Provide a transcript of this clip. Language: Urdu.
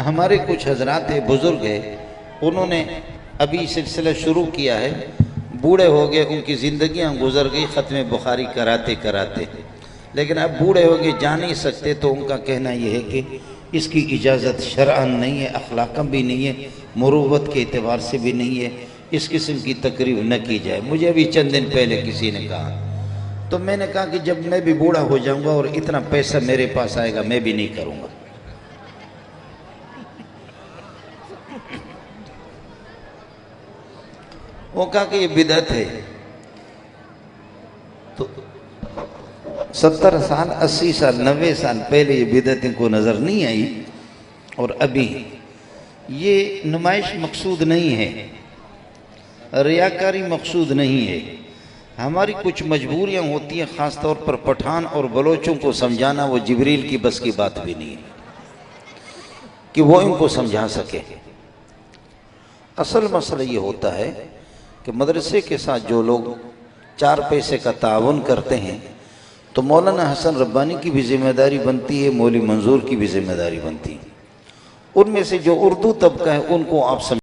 ہمارے کچھ حضرات بزرگ ہیں، انہوں نے ابھی سلسلہ شروع کیا ہے، بوڑھے ہو گئے، ان کی زندگیاں گزر گئی ختم بخاری کراتے کراتے، لیکن اب بوڑھے ہو گئے جا نہیں سکتے، تو ان کا کہنا یہ ہے کہ اس کی اجازت شرعاً نہیں ہے، اخلاقاً بھی نہیں ہے، مروت کے اعتبار سے بھی نہیں ہے، اس قسم کی تقریب نہ کی جائے۔ مجھے ابھی چند دن پہلے کسی نے کہا، تو میں نے کہا کہ جب میں بھی بوڑھا ہو جاؤں گا اور اتنا پیسہ میرے پاس آئے گا، میں بھی نہیں کروں گا۔ وہ کہا کہ یہ بدعت ہے۔ تو 70 سال 80 سال 90 سال پہلے یہ بدعت ان کو نظر نہیں آئی، اور ابھی یہ نمائش مقصود نہیں ہے، ریاکاری مقصود نہیں ہے۔ ہماری کچھ مجبوریاں ہوتی ہیں، خاص طور پر پٹھان اور بلوچوں کو سمجھانا وہ جبریل کی بس کی بات بھی نہیں ہے کہ وہ ان کو سمجھا سکے۔ اصل مسئلہ یہ ہوتا ہے کہ مدرسے کے ساتھ جو لوگ 4 پیسے کا تعاون کرتے ہیں، تو مولانا حسن ربانی کی بھی ذمہ داری بنتی ہے، مولوی منظور کی بھی ذمہ داری بنتی ہے۔ ان میں سے جو اردو طبقہ ہے ان کو آپ سمجھیں۔